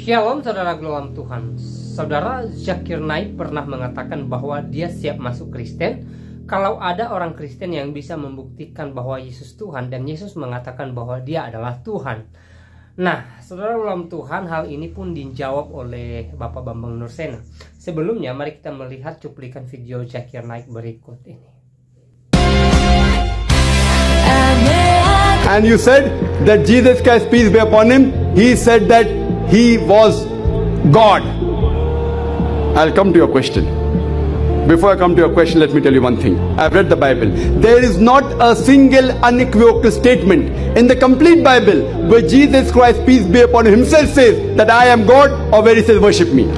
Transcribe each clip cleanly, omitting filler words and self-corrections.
Shalom saudara dalam Tuhan. Saudara, Zakir Naik pernah mengatakan bahwa dia siap masuk Kristen kalau ada orang Kristen yang bisa membuktikan bahwa Yesus Tuhan, dan Yesus mengatakan bahwa dia adalah Tuhan. Nah, saudara dalam Tuhan, hal ini pun dijawab oleh Bapak Bambang Nursena. Sebelumnya, mari kita melihat cuplikan video Zakir Naik berikut ini. And you said that Jesus Christ, peace be upon him, he said that he was God. I'll come to your question. Before I come to your question, let me tell you one thing. I've read the Bible. There is not a single unequivocal statement in the complete Bible where Jesus Christ, peace be upon him, himself says that I am God, or where he says worship me.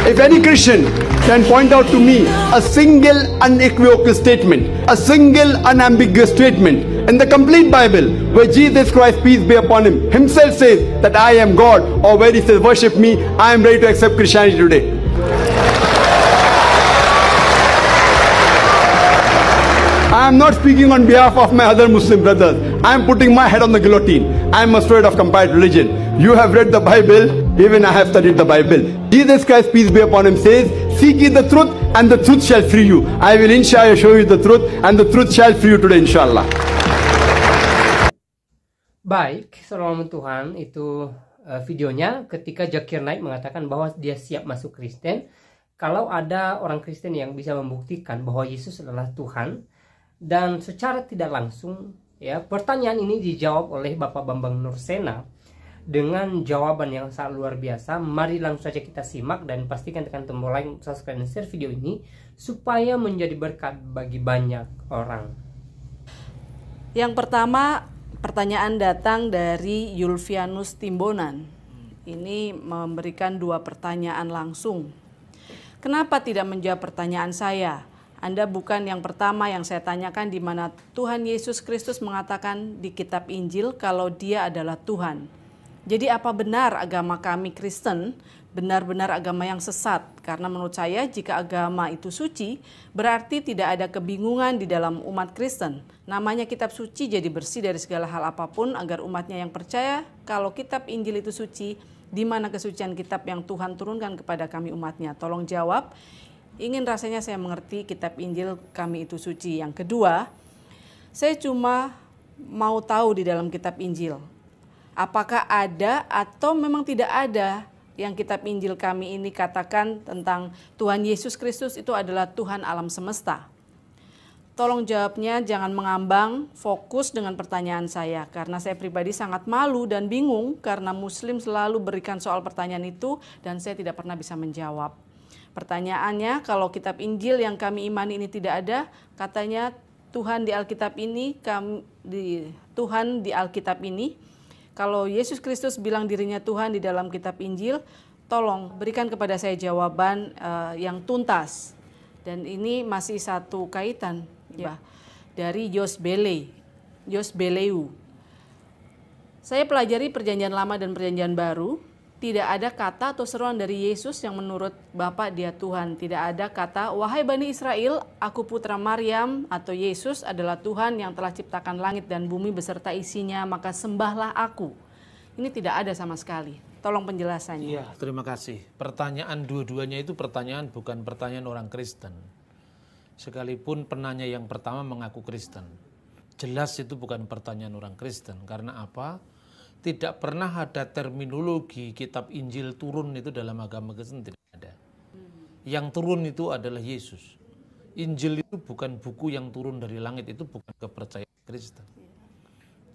If any Christian can point out to me a single unequivocal statement, a single unambiguous statement in the complete Bible where Jesus Christ, peace be upon him, himself says that I am God, or where he says worship me, I am ready to accept Christianity today. I am not speaking on behalf of my other Muslim brothers. I am putting my head on the guillotine. I am a student of compiled religion. You have read the Bible, even I have studied the Bible. Jesus Christ, peace be upon him, says, seek ye the truth, and the truth shall free you. I will inshallah show you the truth, and the truth shall free you today, inshallah. Baik, saudara Tuhan, itu videonya ketika Zakir Naik mengatakan bahwa dia siap masuk Kristen kalau ada orang Kristen yang bisa membuktikan bahwa Yesus adalah Tuhan. Dan secara tidak langsung, ya, pertanyaan ini dijawab oleh Bapak Bambang Nursena dengan jawaban yang sangat luar biasa. Mari langsung saja kita simak dan pastikan tekan tombol like, subscribe, dan share video ini supaya menjadi berkat bagi banyak orang. Yang pertama, pertanyaan datang dari Yulvianus Timbonan. Ini memberikan dua pertanyaan langsung. Kenapa tidak menjawab pertanyaan saya? Anda bukan yang pertama yang saya tanyakan di mana Tuhan Yesus Kristus mengatakan di kitab Injil kalau dia adalah Tuhan. Jadi apa benar agama kami Kristen benar-benar agama yang sesat? Karena menurut saya jika agama itu suci, berarti tidak ada kebingungan di dalam umat Kristen. Namanya kitab suci jadi bersih dari segala hal apapun agar umatnya yang percaya kalau kitab Injil itu suci, di mana kesucian kitab yang Tuhan turunkan kepada kami umatnya? Tolong jawab. Ingin rasanya saya mengerti kitab Injil kami itu suci. Yang kedua, saya cuma mau tahu di dalam kitab Injil, apakah ada atau memang tidak ada yang kitab Injil kami ini katakan tentang Tuhan Yesus Kristus itu adalah Tuhan alam semesta. Tolong jawabnya, jangan mengambang, fokus dengan pertanyaan saya. Karena saya pribadi sangat malu dan bingung karena Muslim selalu berikan soal pertanyaan itu dan saya tidak pernah bisa menjawab. Pertanyaannya, kalau kitab Injil yang kami imani ini tidak ada, katanya Tuhan di Alkitab ini, Tuhan di Alkitab ini, kalau Yesus Kristus bilang dirinya Tuhan di dalam kitab Injil, tolong berikan kepada saya jawaban yang tuntas. Dan ini masih satu kaitan ya, dari Yosbeleu. Saya pelajari Perjanjian Lama dan Perjanjian Baru. Tidak ada kata atau seruan dari Yesus yang menurut Bapa dia Tuhan. Tidak ada kata, wahai Bani Israel, aku putra Maryam, atau Yesus adalah Tuhan yang telah ciptakan langit dan bumi beserta isinya, maka sembahlah aku. Ini tidak ada sama sekali. Tolong penjelasannya. Iya, terima kasih. Pertanyaan dua-duanya itu pertanyaan bukan pertanyaan orang Kristen. Sekalipun penanya yang pertama mengaku Kristen. Jelas itu bukan pertanyaan orang Kristen. Karena apa? Tidak pernah ada terminologi kitab Injil turun itu dalam agama Kristen, tidak ada. Yang turun itu adalah Yesus. Injil itu bukan buku yang turun dari langit, itu bukan kepercayaan Kristen.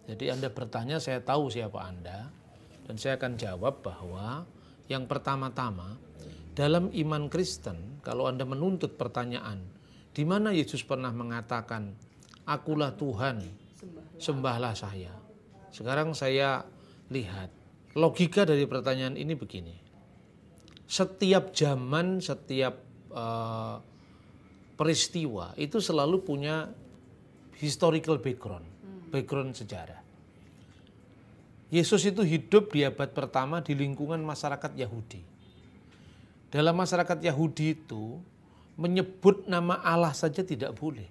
Jadi Anda bertanya, saya tahu siapa Anda, dan saya akan jawab bahwa yang pertama-tama dalam iman Kristen, kalau Anda menuntut pertanyaan, di mana Yesus pernah mengatakan, akulah Tuhan, sembahlah saya. Sekarang saya lihat, logika dari pertanyaan ini begini. Setiap zaman, setiap peristiwa itu selalu punya historical background sejarah. Yesus itu hidup di abad pertama di lingkungan masyarakat Yahudi. Dalam masyarakat Yahudi itu, menyebut nama Allah saja tidak boleh.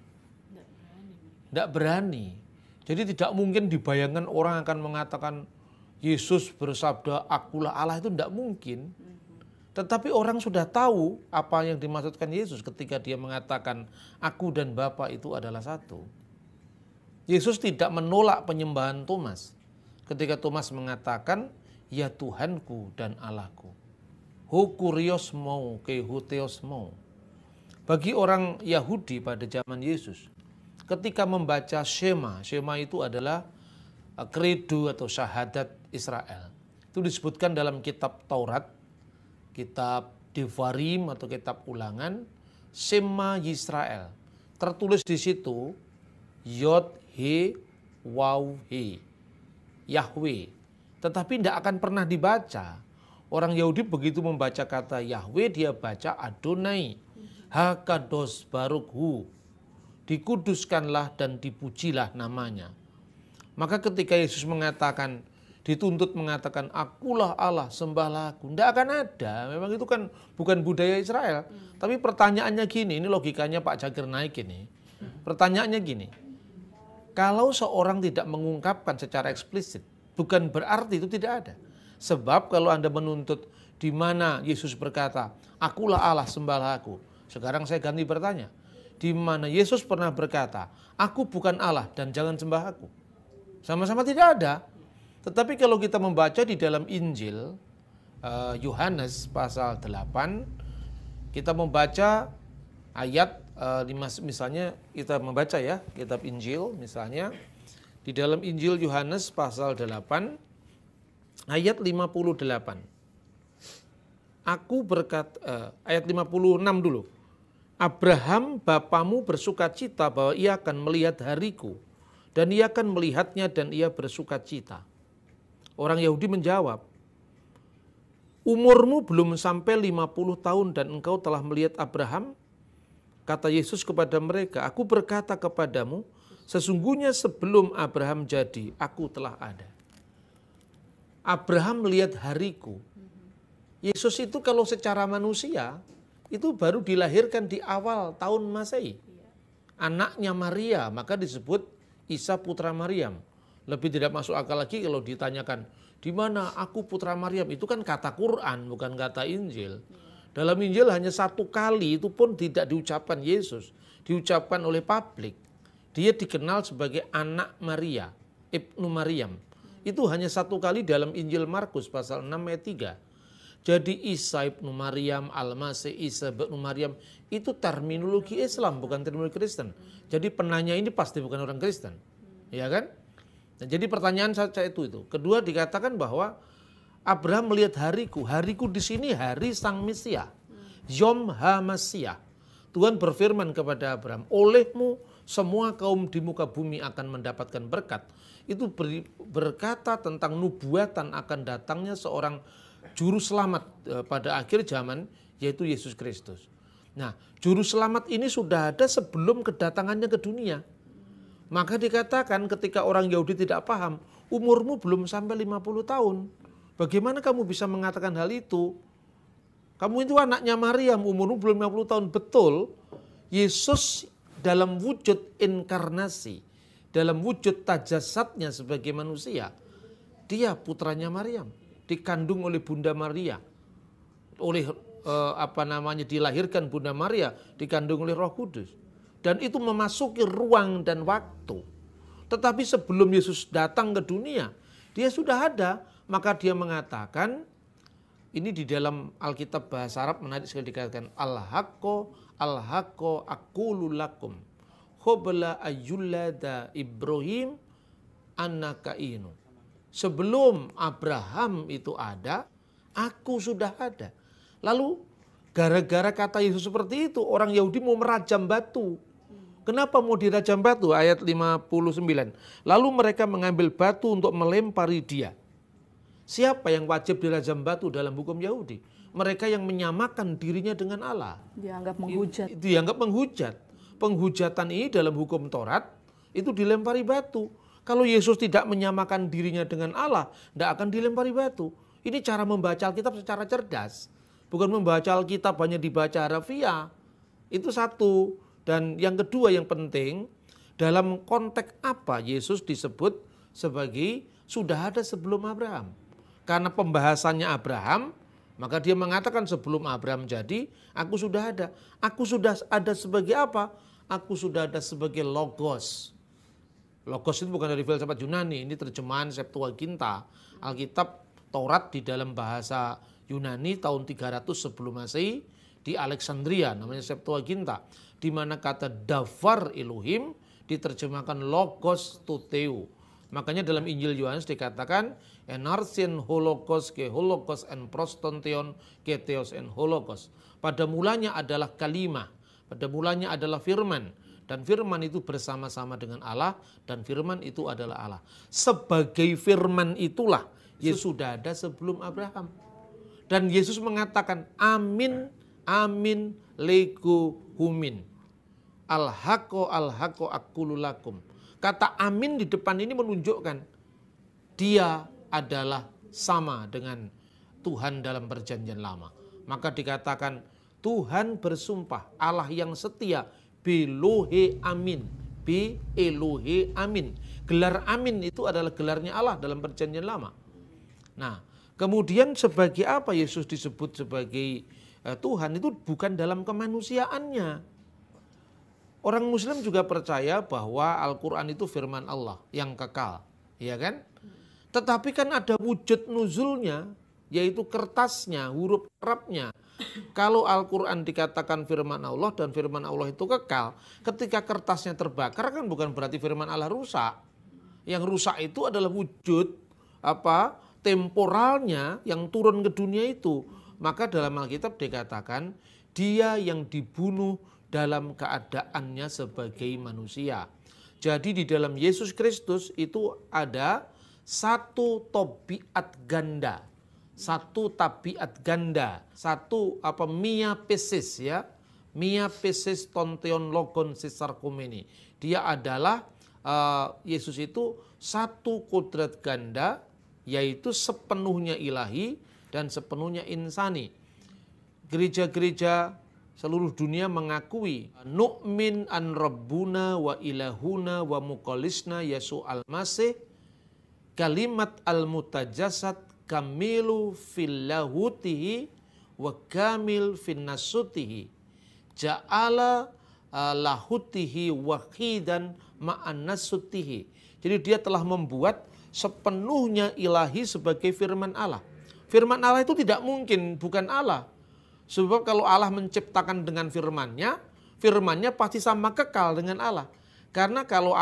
Tidak berani. Jadi tidak mungkin dibayangkan orang akan mengatakan Yesus bersabda, akulah Allah, itu tidak mungkin. Tetapi orang sudah tahu apa yang dimaksudkan Yesus ketika dia mengatakan, aku dan Bapa itu adalah satu. Yesus tidak menolak penyembahan Thomas. Ketika Thomas mengatakan, ya Tuhanku dan Allahku. Ho kurios mau ke huteos mau. Bagi orang Yahudi pada zaman Yesus, ketika membaca Shema itu adalah kredo atau syahadat Israel. Itu disebutkan dalam kitab Taurat, kitab Devarim atau kitab Ulangan, Shema Yisrael. Tertulis di situ Yod He Waw He, Yahweh. Tetapi tidak akan pernah dibaca. Orang Yahudi begitu membaca kata Yahweh, dia baca Adonai, Hakados Barukhu, dikuduskanlah dan dipujilah namanya. Maka ketika Yesus mengatakan, dituntut mengatakan, akulah Allah, sembahlah aku, tidak akan ada. Memang itu kan bukan budaya Israel. Tapi pertanyaannya gini, ini logikanya Pak Zakir Naik ini. Pertanyaannya gini, kalau seorang tidak mengungkapkan secara eksplisit, bukan berarti itu tidak ada. Sebab kalau Anda menuntut di mana Yesus berkata, akulah Allah, sembahlah aku. Sekarang saya ganti bertanya, di mana Yesus pernah berkata, aku bukan Allah dan jangan sembah aku? Sama-sama tidak ada. Tetapi kalau kita membaca di dalam Injil Yohanes pasal 8, kita membaca ayat misalnya kita membaca ya kitab Injil misalnya di dalam Injil Yohanes pasal 8 ayat 58. Aku berkata ayat 56 dulu. Abraham bapamu bersukacita bahwa ia akan melihat hariku dan ia akan melihatnya dan ia bersukacita. Orang Yahudi menjawab, umurmu belum sampai 50 tahun dan engkau telah melihat Abraham? Kata Yesus kepada mereka, aku berkata kepadamu, sesungguhnya sebelum Abraham jadi, aku telah ada. Abraham melihat hariku. Yesus itu kalau secara manusia, itu baru dilahirkan di awal tahun Masehi. Anaknya Maria, maka disebut Isa putra Maryam. Lebih tidak masuk akal lagi kalau ditanyakan, di mana aku putra Maryam? Itu kan kata Quran, bukan kata Injil. Dalam Injil hanya satu kali, itu pun tidak diucapkan Yesus. Diucapkan oleh publik. Dia dikenal sebagai anak Maria, Ibnu Maryam. Itu hanya satu kali dalam Injil Markus pasal 6 ayat 3. Jadi Isa Ibnu Maryam, Al-Masih Isa Ibnu Maryam, itu terminologi Islam, bukan terminologi Kristen. Jadi penanya ini pasti bukan orang Kristen. Ya kan? Nah, jadi pertanyaan saya itu. Kedua dikatakan bahwa Abraham melihat hariku. Hariku di sini hari Sang Mesia. Yom HaMasiah. Tuhan berfirman kepada Abraham, olehmu semua kaum di muka bumi akan mendapatkan berkat. Itu berkata tentang nubuatan akan datangnya seorang juru selamat pada akhir zaman, yaitu Yesus Kristus. Nah, juru selamat ini sudah ada sebelum kedatangannya ke dunia. Maka dikatakan ketika orang Yahudi tidak paham, umurmu belum sampai 50 tahun. Bagaimana kamu bisa mengatakan hal itu? Kamu itu anaknya Maryam, umurmu belum 50 tahun. Betul, Yesus dalam wujud inkarnasi, dalam wujud tajasadnya sebagai manusia, dia putranya Maryam, dikandung oleh Bunda Maria, oleh dilahirkan Bunda Maria, dikandung oleh Roh Kudus. Dan itu memasuki ruang dan waktu. Tetapi sebelum Yesus datang ke dunia, dia sudah ada. Maka dia mengatakan, ini di dalam Alkitab bahasa Arab menarik sekali dikatakan, Al-Haqqo aqulu lakum, Qobla ayyullada Ibrahim annakainu. Sebelum Abraham itu ada, aku sudah ada. Lalu gara-gara kata Yesus seperti itu, orang Yahudi mau merajam batu. Kenapa mau dirajam batu? Ayat 59. Lalu mereka mengambil batu untuk melempari dia. Siapa yang wajib dirajam batu dalam hukum Yahudi? Mereka yang menyamakan dirinya dengan Allah. Dianggap menghujat. Dianggap menghujat. Penghujatan ini dalam hukum Taurat itu dilempari batu. Kalau Yesus tidak menyamakan dirinya dengan Allah, tidak akan dilempari batu. Ini cara membaca Alkitab secara cerdas. Bukan membaca Alkitab hanya dibaca harafiah. Itu satu. Dan yang kedua yang penting, dalam konteks apa Yesus disebut sebagai sudah ada sebelum Abraham. Karena pembahasannya Abraham, maka dia mengatakan sebelum Abraham jadi, aku sudah ada. Aku sudah ada sebagai apa? Aku sudah ada sebagai Logos. Logos itu bukan dari filsafat Yunani, ini terjemahan Septuaginta, Alkitab Taurat di dalam bahasa Yunani tahun 300 sebelum Masehi di Alexandria, namanya Septuaginta, di mana kata davar Elohim diterjemahkan Logos Tuteu. Makanya dalam Injil Yohanes dikatakan enarsin holokos ke holokos en prostontion ke theos en holokos. Pada mulanya adalah kalimah, pada mulanya adalah firman, dan firman itu bersama-sama dengan Allah, dan firman itu adalah Allah. Sebagai firman itulah Yesus sudah ada sebelum Abraham. Dan Yesus mengatakan amin, amin, lego humin. Al-haqo aqululakum. Kata amin di depan ini menunjukkan dia adalah sama dengan Tuhan dalam perjanjian lama. Maka dikatakan Tuhan bersumpah, Allah yang setia, belohe amin, be elohe amin. Gelar amin itu adalah gelarnya Allah dalam perjanjian lama. Nah, kemudian sebagai apa Yesus disebut sebagai Tuhan itu bukan dalam kemanusiaannya. Orang Muslim juga percaya bahwa Al-Quran itu firman Allah yang kekal, ya kan? Tetapi kan ada wujud nuzulnya, yaitu kertasnya, huruf Arabnya. Kalau Al-Quran dikatakan firman Allah dan firman Allah itu kekal, ketika kertasnya terbakar kan bukan berarti firman Allah rusak. Yang rusak itu adalah wujud temporalnya yang turun ke dunia itu. Maka dalam Alkitab dikatakan dia yang dibunuh dalam keadaannya sebagai manusia. Jadi di dalam Yesus Kristus itu ada satu tabiat ganda. Satu tabiat ganda. Satu mia pesis ya. Mia pesis tonteon logon sisarkumeni. Dia adalah Yesus itu satu kodrat ganda, yaitu sepenuhnya ilahi dan sepenuhnya insani. Gereja-gereja seluruh dunia mengakui nu'min an rabbuna wa ilahuna wa muqallisna Yesu al-Masih kalimat al-mutajasad kamilu fil lahutihi wa kamil fin nasutihi ja'ala lahutihi wahidan ma'an nasutihi. Jadi dia telah membuat sepenuhnya ilahi sebagai firman Allah. Firman Allah itu tidak mungkin bukan Allah. Sebab kalau Allah menciptakan dengan firman-Nya, firman-Nya pasti sama kekal dengan Allah. Karena kalau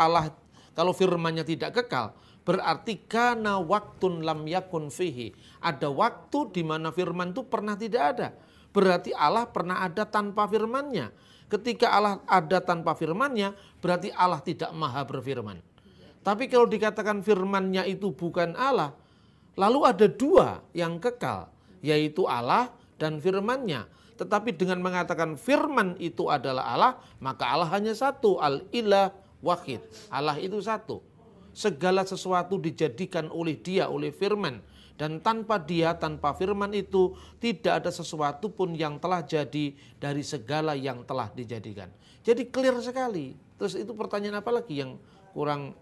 firman-Nya tidak kekal, berarti kana waktun lam yakun fihi. Ada waktu di mana firman itu pernah tidak ada. Berarti Allah pernah ada tanpa firman-Nya. Ketika Allah ada tanpa firman-Nya, berarti Allah tidak maha berfirman. Tapi kalau dikatakan firman-Nya itu bukan Allah, lalu ada dua yang kekal, yaitu Allah dan firman-Nya. Tetapi dengan mengatakan firman itu adalah Allah, maka Allah hanya satu, al-ilah wahid. Allah itu satu. Segala sesuatu dijadikan oleh dia, oleh firman. Dan tanpa dia, tanpa firman itu, tidak ada sesuatu pun yang telah jadi dari segala yang telah dijadikan. Jadi clear sekali. Terus itu pertanyaan apa lagi yang kurang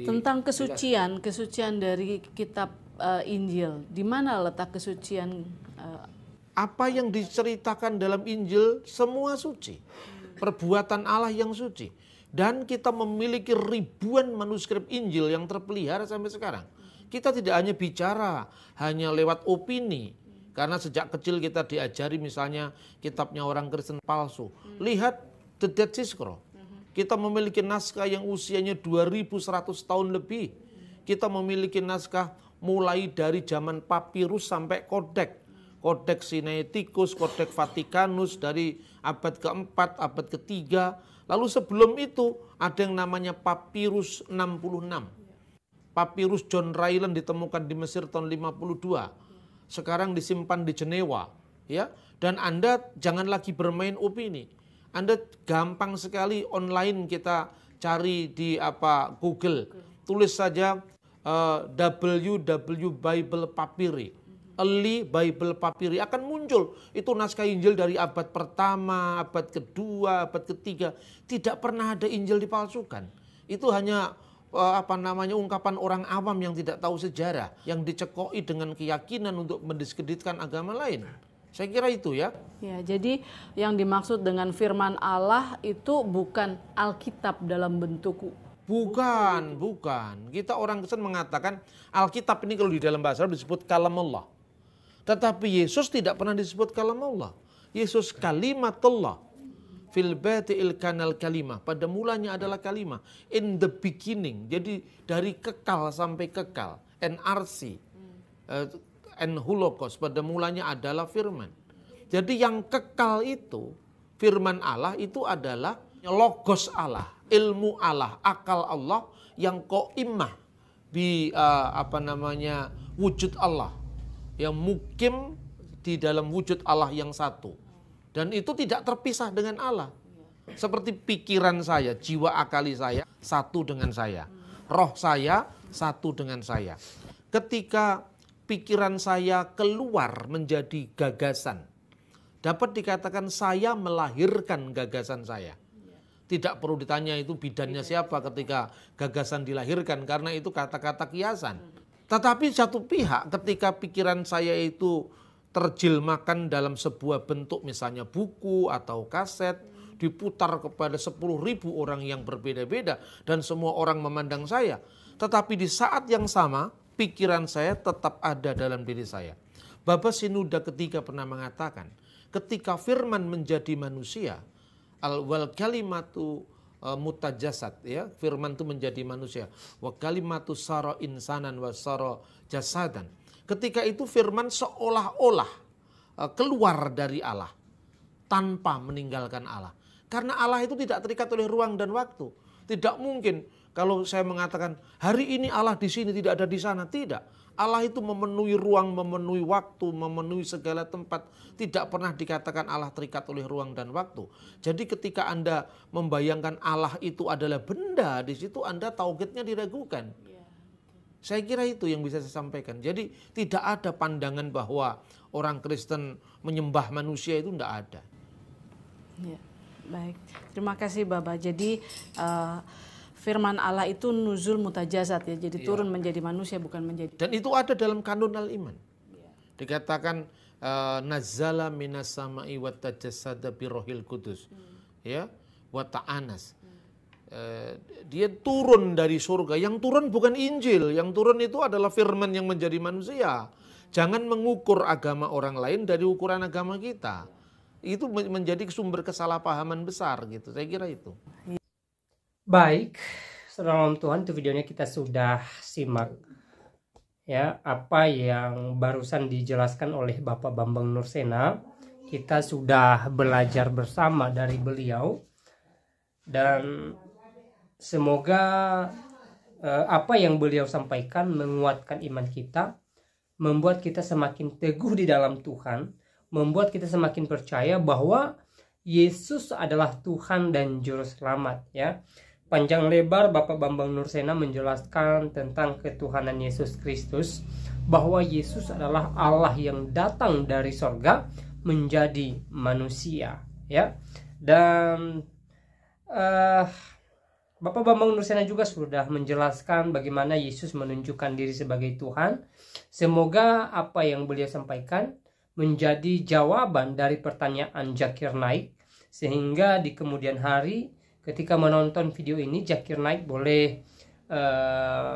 tentang kesucian dari kitab Injil. Di mana letak kesucian? Apa yang diceritakan dalam Injil semua suci. Perbuatan Allah yang suci. Dan kita memiliki ribuan manuskrip Injil yang terpelihara sampai sekarang. Kita tidak hanya bicara hanya lewat opini. Karena sejak kecil kita diajari misalnya kitabnya orang Kristen palsu. Lihat The Dead Sea Scroll. Kita memiliki naskah yang usianya 2100 tahun lebih. Kita memiliki naskah mulai dari zaman papirus sampai kodeks. Kodeks Sinaiticus, Kodeks Vaticanus dari abad keempat, abad ketiga. Lalu sebelum itu ada yang namanya papirus 66. Papirus John Ryland ditemukan di Mesir tahun 52. Sekarang disimpan di Jenewa. Ya. Dan Anda jangan lagi bermain opini. Anda gampang sekali online kita cari di Google. Tulis saja WW Bible Papyri. Early Bible Papyri akan muncul. Itu naskah Injil dari abad pertama, abad kedua, abad ketiga. Tidak pernah ada Injil dipalsukan. Itu hanya ungkapan orang awam yang tidak tahu sejarah, yang dicekoi dengan keyakinan untuk mendiskreditkan agama lain. Saya kira itu ya. Ya, jadi yang dimaksud dengan firman Allah itu bukan Alkitab dalam bentuk. Bukan. Kita orang Kristen mengatakan Alkitab ini kalau di dalam bahasa Arab disebut kalamullah. Tetapi Yesus tidak pernah disebut kalamullah. Yesus kalimatullah. Fil bati'il kanal kalimah. Pada mulanya adalah kalimah. In the beginning. Jadi dari kekal sampai kekal. NRC. And Holocaust. Pada mulanya adalah firman. Jadi yang kekal itu, firman Allah itu adalah logos Allah. Ilmu Allah. Akal Allah yang qaimah bi wujud Allah. Yang mukim di dalam wujud Allah yang satu. Dan itu tidak terpisah dengan Allah. Seperti pikiran saya, jiwa akali saya, satu dengan saya. Roh saya, satu dengan saya. Ketika pikiran saya keluar menjadi gagasan, dapat dikatakan saya melahirkan gagasan saya. Tidak perlu ditanya itu bidannya siapa ketika gagasan dilahirkan, karena itu kata-kata kiasan. Tetapi satu pihak ketika pikiran saya itu terjemahkan dalam sebuah bentuk misalnya buku atau kaset, diputar kepada 10.000 orang yang berbeda-beda dan semua orang memandang saya. Tetapi di saat yang sama pikiran saya tetap ada dalam diri saya. Bapa Sinuda ketiga pernah mengatakan ketika firman menjadi manusia, wal kalimatu mutajasad, ya, firman itu menjadi manusia, wa kalimatu sara insanan wa sara jasadan. Ketika itu firman seolah-olah keluar dari Allah tanpa meninggalkan Allah. Karena Allah itu tidak terikat oleh ruang dan waktu. Tidak mungkin kalau saya mengatakan hari ini Allah di sini tidak ada di sana. Tidak. Allah itu memenuhi ruang, memenuhi waktu, memenuhi segala tempat. Tidak pernah dikatakan Allah terikat oleh ruang dan waktu. Jadi ketika Anda membayangkan Allah itu adalah benda, di situ Anda tauhidnya diragukan. Saya kira itu yang bisa saya sampaikan. Jadi tidak ada pandangan bahwa orang Kristen menyembah manusia, itu tidak ada. Ya, baik. Terima kasih Bapak. Jadi firman Allah itu nuzul mutajazat, ya. Jadi turun menjadi manusia, bukan menjadi. Dan itu ada dalam kanun al-iman. Dikatakan nazzala minas sama'i wa tajassada bi rohil kudus. Ya, wa ta'anas. Dia turun dari surga. Yang turun bukan Injil, yang turun itu adalah firman yang menjadi manusia. Jangan mengukur agama orang lain dari ukuran agama kita. Itu menjadi sumber kesalahpahaman besar gitu. Saya kira itu. Baik, saudara Tuhan, itu videonya kita sudah simak. Ya, apa yang barusan dijelaskan oleh Bapak Bambang Nursena, kita sudah belajar bersama dari beliau. Dan semoga apa yang beliau sampaikan menguatkan iman kita, membuat kita semakin teguh di dalam Tuhan, membuat kita semakin percaya bahwa Yesus adalah Tuhan dan Juru Selamat. Ya, panjang lebar Bapak Bambang Nursena menjelaskan tentang ketuhanan Yesus Kristus, bahwa Yesus adalah Allah yang datang dari sorga menjadi manusia. Ya, dan Bapak Bambang Nursena juga sudah menjelaskan bagaimana Yesus menunjukkan diri sebagai Tuhan. Semoga apa yang beliau sampaikan menjadi jawaban dari pertanyaan Zakir Naik, sehingga di kemudian hari ketika menonton video ini Zakir Naik boleh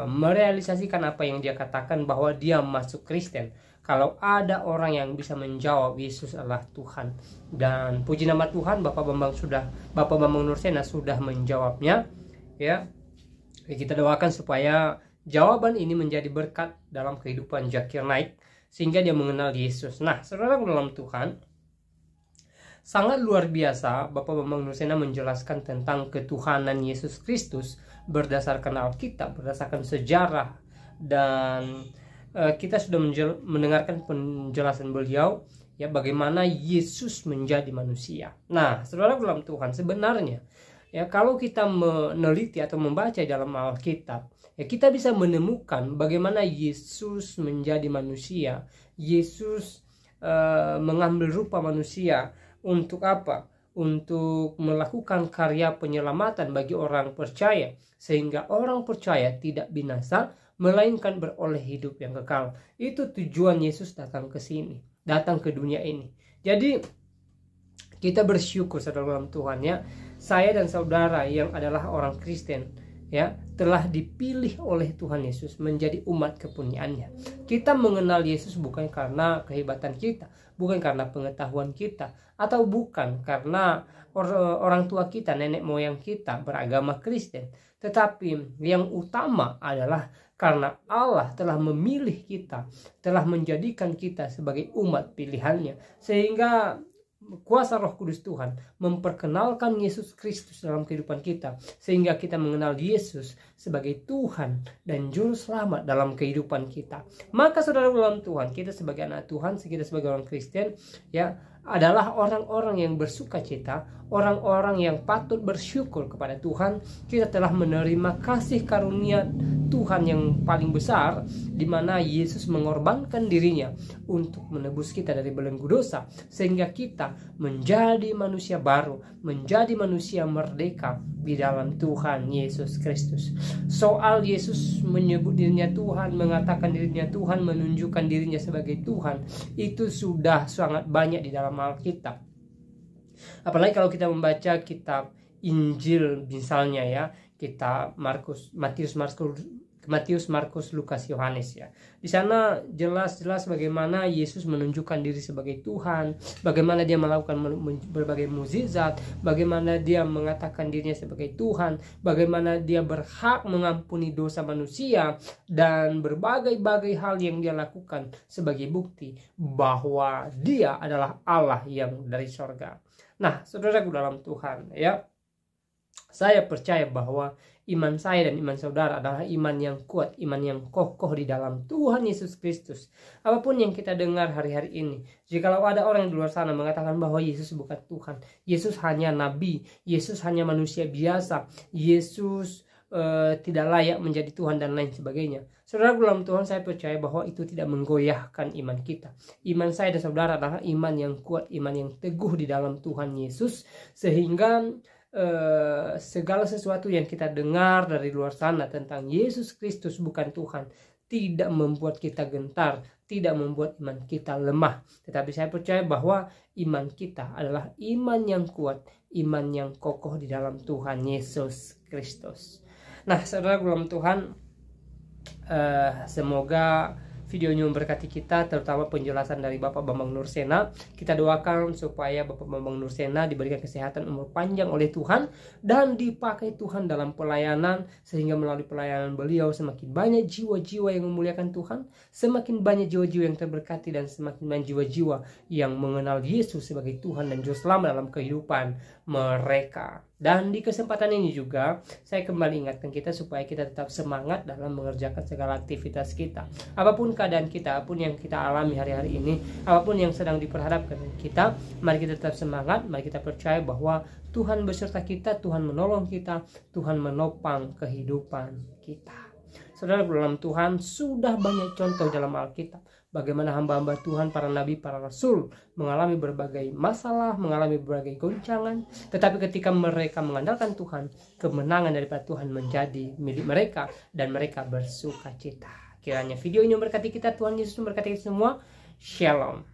merealisasikan apa yang dia katakan, bahwa dia masuk Kristen kalau ada orang yang bisa menjawab Yesus adalah Tuhan. Dan puji nama Tuhan, Bapak Bambang Nursena sudah menjawabnya. Ya, kita doakan supaya jawaban ini menjadi berkat dalam kehidupan Zakir Naik, sehingga dia mengenal Yesus. Nah, saudara dalam Tuhan, sangat luar biasa Bapak Bambang Nursena menjelaskan tentang ketuhanan Yesus Kristus berdasarkan Alkitab, berdasarkan sejarah, dan kita sudah mendengarkan penjelasan beliau, ya, bagaimana Yesus menjadi manusia. Nah, saudara dalam Tuhan, sebenarnya ya, kalau kita meneliti atau membaca dalam Alkitab, ya, kita bisa menemukan bagaimana Yesus menjadi manusia. Yesus mengambil rupa manusia untuk apa? untuk melakukan karya penyelamatan bagi orang percaya, sehingga orang percaya tidak binasa melainkan beroleh hidup yang kekal. Itu tujuan Yesus datang ke sini, datang ke dunia ini. Jadi kita bersyukur saudara dalam Tuhan ya. Saya dan saudara yang adalah orang Kristen ya, telah dipilih oleh Tuhan Yesus menjadi umat kepunyaan-Nya. Kita mengenal Yesus bukan karena kehebatan kita, bukan karena pengetahuan kita, atau bukan karena orang tua kita, nenek moyang kita beragama Kristen. Tetapi yang utama adalah karena Allah telah memilih kita, telah menjadikan kita sebagai umat pilihan-Nya, sehingga kuasa Roh Kudus Tuhan memperkenalkan Yesus Kristus dalam kehidupan kita, sehingga kita mengenal Yesus sebagai Tuhan dan Juru Selamat dalam kehidupan kita. Maka saudara dalam Tuhan, kita sebagai anak Tuhan, kita sebagai orang Kristen ya, adalah orang-orang yang bersukacita, orang-orang yang patut bersyukur kepada Tuhan. Kita telah menerima kasih karunia Tuhan yang paling besar, di mana Yesus mengorbankan dirinya untuk menebus kita dari belenggu dosa, sehingga kita menjadi manusia baru, menjadi manusia merdeka di dalam Tuhan Yesus Kristus. Soal Yesus menyebut dirinya Tuhan, mengatakan dirinya Tuhan, menunjukkan dirinya sebagai Tuhan, itu sudah sangat banyak di dalam Alkitab. Apalagi kalau kita membaca kitab Injil misalnya ya, kitab Matius, Markus, Lukas, Yohanes ya. Di sana jelas-jelas bagaimana Yesus menunjukkan diri sebagai Tuhan, bagaimana dia melakukan berbagai mukjizat, bagaimana dia mengatakan dirinya sebagai Tuhan, bagaimana dia berhak mengampuni dosa manusia, dan berbagai-bagai hal yang dia lakukan sebagai bukti bahwa dia adalah Allah yang dari sorga. Nah, saudaraku dalam Tuhan ya, saya percaya bahwa iman saya dan iman saudara adalah iman yang kuat, iman yang kokoh di dalam Tuhan Yesus Kristus. Apapun yang kita dengar hari-hari ini, jikalau ada orang di luar sana mengatakan bahwa Yesus bukan Tuhan, Yesus hanya nabi, Yesus hanya manusia biasa, Yesus tidak layak menjadi Tuhan dan lain sebagainya, saudara dalam Tuhan, saya percaya bahwa itu tidak menggoyahkan iman kita. Iman saya dan saudara adalah iman yang kuat, iman yang teguh di dalam Tuhan Yesus, sehingga segala sesuatu yang kita dengar dari luar sana tentang Yesus Kristus bukan Tuhan tidak membuat kita gentar, tidak membuat iman kita lemah. Tetapi saya percaya bahwa iman kita adalah iman yang kuat, iman yang kokoh di dalam Tuhan Yesus Kristus. Nah, saudara dalam Tuhan, semoga videonya memberkati kita, terutama penjelasan dari Bapak Bambang Nursena. Kita doakan supaya Bapak Bambang Nursena diberikan kesehatan, umur panjang oleh Tuhan, dan dipakai Tuhan dalam pelayanan, sehingga melalui pelayanan beliau semakin banyak jiwa-jiwa yang memuliakan Tuhan, semakin banyak jiwa-jiwa yang terberkati, dan semakin banyak jiwa-jiwa yang mengenal Yesus sebagai Tuhan dan Juru Selamat dalam kehidupan mereka. Dan di kesempatan ini juga saya kembali ingatkan kita supaya kita tetap semangat dalam mengerjakan segala aktivitas kita. Apapun keadaan kita, apapun yang kita alami hari-hari ini, apapun yang sedang diperhadapkan kita, mari kita tetap semangat, mari kita percaya bahwa Tuhan beserta kita, Tuhan menolong kita, Tuhan menopang kehidupan kita. Saudara dalam Tuhan, sudah banyak contoh dalam Alkitab bagaimana hamba-hamba Tuhan, para nabi, para rasul mengalami berbagai masalah, mengalami berbagai goncangan, tetapi ketika mereka mengandalkan Tuhan, kemenangan daripada Tuhan menjadi milik mereka dan mereka bersuka cita. Kiranya video ini memberkati kita, Tuhan Yesus memberkati kita semua. Shalom.